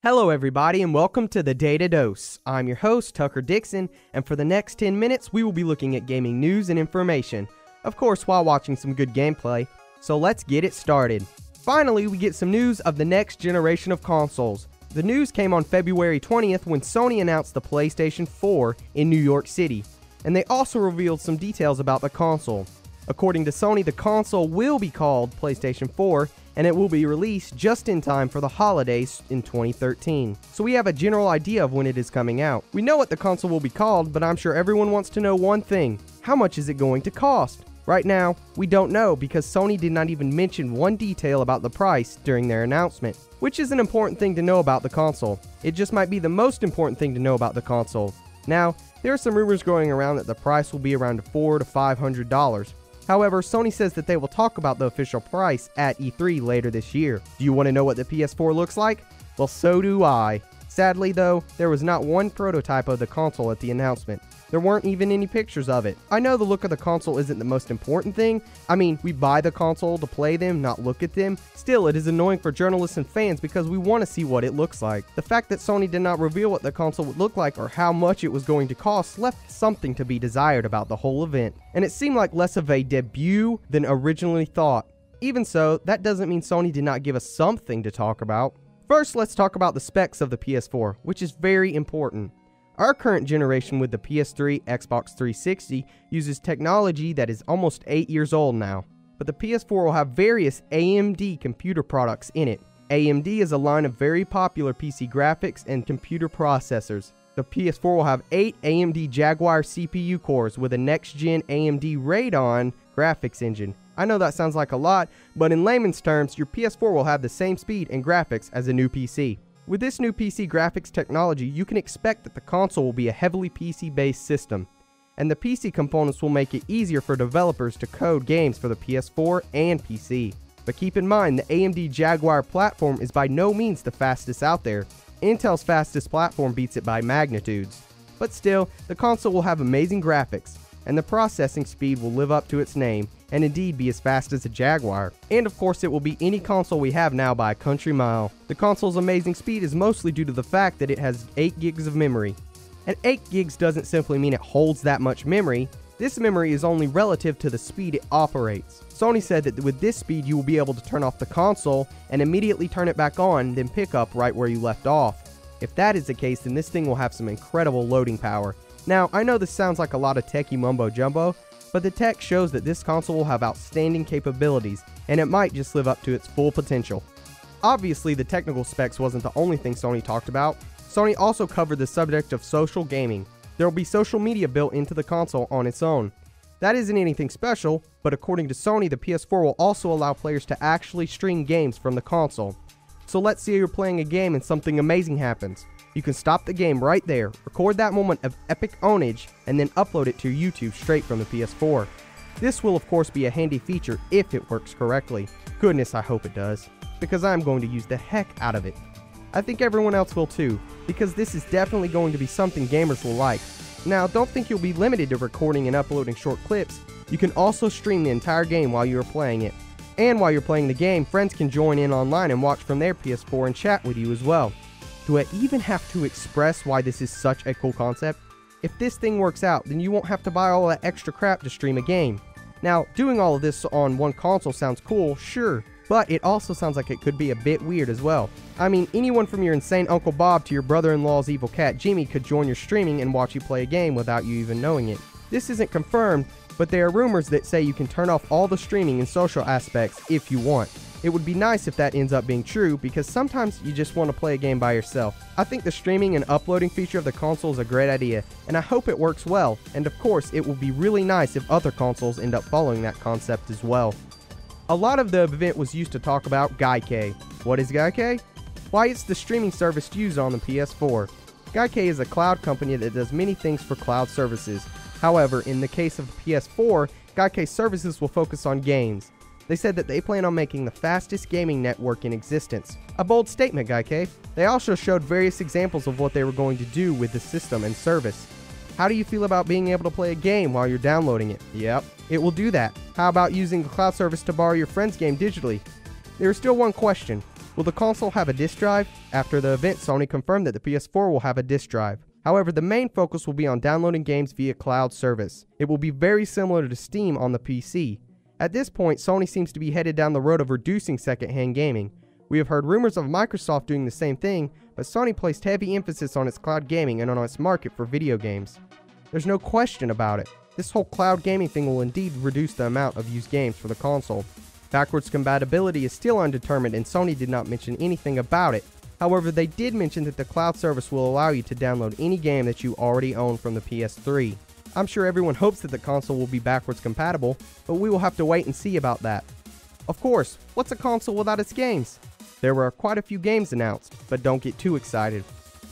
Hello everybody and welcome to the Data Dose. I'm your host, Tucker Dixon, and for the next 10 minutes we will be looking at gaming news and information, of course while watching some good gameplay. So let's get it started. Finally, we get some news of the next generation of consoles. The news came on February 20th when Sony announced the PlayStation 4 in New York City, and they also revealed some details about the console. According to Sony, the console will be called PlayStation 4, and it will be released just in time for the holidays in 2013. So we have a general idea of when it is coming out. We know what the console will be called, but I'm sure everyone wants to know one thing. How much is it going to cost? Right now, we don't know because Sony did not even mention one detail about the price during their announcement, which is an important thing to know about the console. It just might be the most important thing to know about the console. Now, there are some rumors going around that the price will be around $400 to $500. However, Sony says that they will talk about the official price at E3 later this year. Do you want to know what the PS4 looks like? Well, so do I. Sadly though, there was not one prototype of the console at the announcement. There weren't even any pictures of it. I know the look of the console isn't the most important thing. I mean, we buy the console to play them, not look at them. Still, it is annoying for journalists and fans because we want to see what it looks like. The fact that Sony did not reveal what the console would look like or how much it was going to cost left something to be desired about the whole event. And it seemed like less of a debut than originally thought. Even so, that doesn't mean Sony did not give us something to talk about. First, let's talk about the specs of the PS4, which is very important. Our current generation with the PS3, Xbox 360 uses technology that is almost 8 years old now, but the PS4 will have various AMD computer products in it. AMD is a line of very popular PC graphics and computer processors. The PS4 will have 8 AMD Jaguar CPU cores with a next-gen AMD Radeon graphics engine. I know that sounds like a lot, but in layman's terms, your PS4 will have the same speed and graphics as a new PC. With this new PC graphics technology, you can expect that the console will be a heavily PC-based system, and the PC components will make it easier for developers to code games for the PS4 and PC. But keep in mind, the AMD Jaguar platform is by no means the fastest out there. Intel's fastest platform beats it by magnitudes. But still, the console will have amazing graphics, and the processing speed will live up to its name, and indeed be as fast as a Jaguar. And of course it will be any console we have now by a country mile. The console's amazing speed is mostly due to the fact that it has 8 gigs of memory. And 8 gigs doesn't simply mean it holds that much memory. This memory is only relative to the speed it operates. Sony said that with this speed you will be able to turn off the console and immediately turn it back on, then pick up right where you left off. If that is the case, then this thing will have some incredible loading power. Now, I know this sounds like a lot of techie mumbo jumbo, but the tech shows that this console will have outstanding capabilities, and it might just live up to its full potential. Obviously, the technical specs wasn't the only thing Sony talked about. Sony also covered the subject of social gaming. There will be social media built into the console on its own. That isn't anything special, but according to Sony, the PS4 will also allow players to actually stream games from the console. So let's say you're playing a game and something amazing happens. You can stop the game right there, record that moment of epic ownage, and then upload it to YouTube straight from the PS4. This will of course be a handy feature if it works correctly. Goodness, I hope it does, because I'm going to use the heck out of it. I think everyone else will too, because this is definitely going to be something gamers will like. Now, don't think you'll be limited to recording and uploading short clips. You can also stream the entire game while you are playing it. And while you're playing the game, friends can join in online and watch from their PS4 and chat with you as well. Do I even have to express why this is such a cool concept? If this thing works out, then you won't have to buy all that extra crap to stream a game. Now, doing all of this on one console sounds cool, sure, but it also sounds like it could be a bit weird as well. I mean, anyone from your insane Uncle Bob to your brother-in-law's evil cat Jimmy could join your streaming and watch you play a game without you even knowing it. This isn't confirmed, but there are rumors that say you can turn off all the streaming and social aspects if you want. It would be nice if that ends up being true, because sometimes you just want to play a game by yourself. I think the streaming and uploading feature of the console is a great idea, and I hope it works well, and of course it will be really nice if other consoles end up following that concept as well. A lot of the event was used to talk about Gaikai. What is Gaikai? Why, it's the streaming service used on the PS4. Gaikai is a cloud company that does many things for cloud services. However, in the case of the PS4, Gaikai services will focus on games. They said that they plan on making the fastest gaming network in existence. A bold statement, Gaikai. They also showed various examples of what they were going to do with the system and service. How do you feel about being able to play a game while you're downloading it? Yep, it will do that. How about using the cloud service to borrow your friend's game digitally? There is still one question. Will the console have a disk drive? After the event, Sony confirmed that the PS4 will have a disk drive. However, the main focus will be on downloading games via cloud service. It will be very similar to Steam on the PC. At this point, Sony seems to be headed down the road of reducing secondhand gaming. We have heard rumors of Microsoft doing the same thing, but Sony placed heavy emphasis on its cloud gaming and on its market for video games. There's no question about it. This whole cloud gaming thing will indeed reduce the amount of used games for the console. Backwards compatibility is still undetermined and Sony did not mention anything about it. However, they did mention that the cloud service will allow you to download any game that you already own from the PS3. I'm sure everyone hopes that the console will be backwards compatible, but we will have to wait and see about that. Of course, what's a console without its games? There were quite a few games announced, but don't get too excited.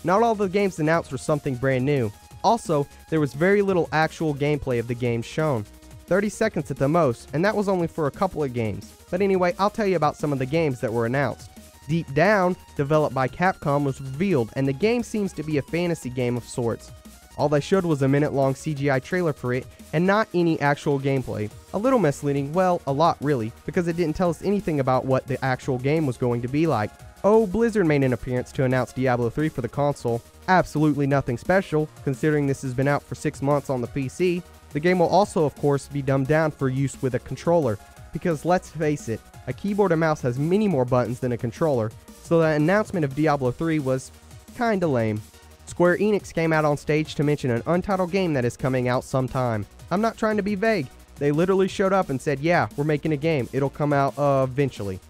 Not all the games announced were something brand new. Also, there was very little actual gameplay of the games shown. 30 seconds at the most, and that was only for a couple of games. But anyway, I'll tell you about some of the games that were announced. Deep Down, developed by Capcom, was revealed, and the game seems to be a fantasy game of sorts. All they showed was a minute-long CGI trailer for it, and not any actual gameplay. A little misleading, well, a lot really, because it didn't tell us anything about what the actual game was going to be like. Oh, Blizzard made an appearance to announce Diablo 3 for the console. Absolutely nothing special, considering this has been out for 6 months on the PC. The game will also, of course, be dumbed down for use with a controller, because let's face it, a keyboard and mouse has many more buttons than a controller, so the announcement of Diablo 3 was kinda lame. Square Enix came out on stage to mention an untitled game that is coming out sometime. I'm not trying to be vague, they literally showed up and said, yeah, we're making a game, it'll come out eventually.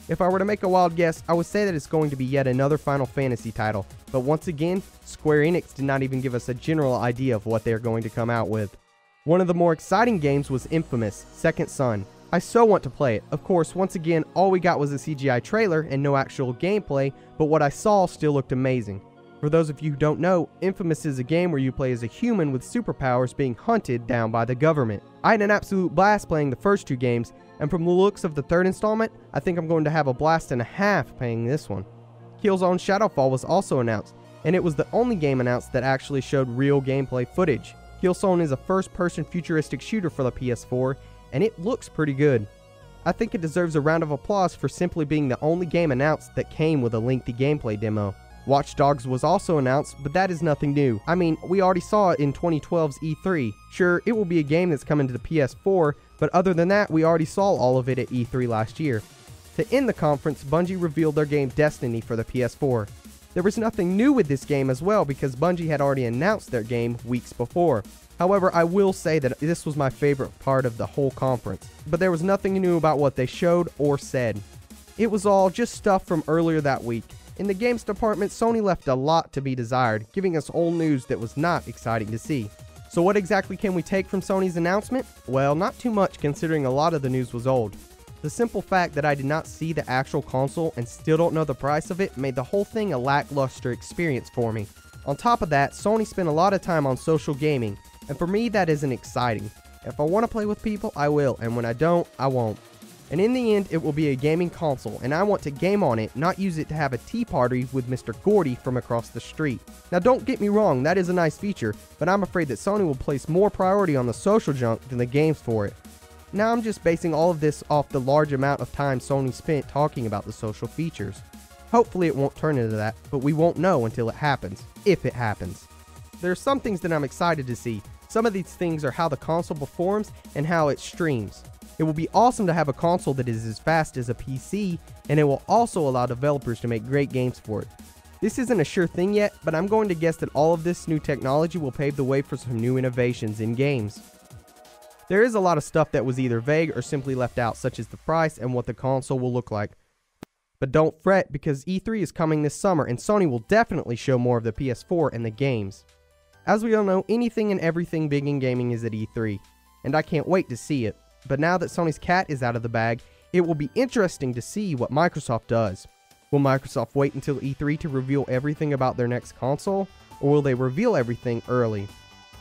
If I were to make a wild guess, I would say that it's going to be yet another Final Fantasy title, but once again, Square Enix did not even give us a general idea of what they're going to come out with. One of the more exciting games was Infamous: Second Son. I so want to play it. Of course, once again, all we got was a CGI trailer and no actual gameplay, but what I saw still looked amazing. For those of you who don't know, Infamous is a game where you play as a human with superpowers being hunted down by the government. I had an absolute blast playing the first two games, and from the looks of the third installment, I think I'm going to have a blast and a half playing this one. Killzone Shadowfall was also announced, and it was the only game announced that actually showed real gameplay footage. Killzone is a first-person futuristic shooter for the PS4, and it looks pretty good. I think it deserves a round of applause for simply being the only game announced that came with a lengthy gameplay demo. Watch Dogs was also announced, but that is nothing new. I mean, we already saw it in 2012's E3. Sure, it will be a game that's coming to the PS4, but other than that, we already saw all of it at E3 last year. To end the conference, Bungie revealed their game Destiny for the PS4. There was nothing new with this game as well because Bungie had already announced their game weeks before. However, I will say that this was my favorite part of the whole conference, but there was nothing new about what they showed or said. It was all just stuff from earlier that week. In the games department, Sony left a lot to be desired, giving us old news that was not exciting to see. So what exactly can we take from Sony's announcement? Well, not too much considering a lot of the news was old. The simple fact that I did not see the actual console and still don't know the price of it made the whole thing a lackluster experience for me. On top of that, Sony spent a lot of time on social gaming, and for me that isn't exciting. If I want to play with people, I will, and when I don't, I won't. And in the end, it will be a gaming console, and I want to game on it, not use it to have a tea party with Mr. Gordy from across the street. Now don't get me wrong, that is a nice feature, but I'm afraid that Sony will place more priority on the social junk than the games for it. Now I'm just basing all of this off the large amount of time Sony spent talking about the social features. Hopefully it won't turn into that, but we won't know until it happens, if it happens. There are some things that I'm excited to see. Some of these things are how the console performs and how it streams. It will be awesome to have a console that is as fast as a PC, and it will also allow developers to make great games for it. This isn't a sure thing yet, but I'm going to guess that all of this new technology will pave the way for some new innovations in games. There is a lot of stuff that was either vague or simply left out, such as the price and what the console will look like. But don't fret, because E3 is coming this summer and Sony will definitely show more of the PS4 and the games. As we all know, anything and everything big in gaming is at E3, and I can't wait to see it. But now that Sony's cat is out of the bag, it will be interesting to see what Microsoft does. Will Microsoft wait until E3 to reveal everything about their next console, or will they reveal everything early?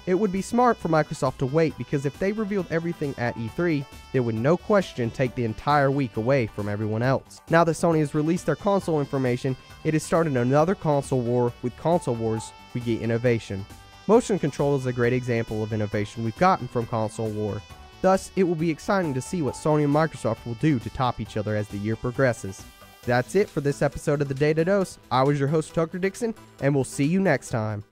It would be smart for Microsoft to wait, because if they revealed everything at E3, they would no question take the entire week away from everyone else. Now that Sony has released their console information, it has started another console war. With console wars, we get innovation. Motion control is a great example of innovation we've gotten from console war. Thus, it will be exciting to see what Sony and Microsoft will do to top each other as the year progresses. That's it for this episode of the Data Dose. I was your host, Tucker Dixon, and we'll see you next time.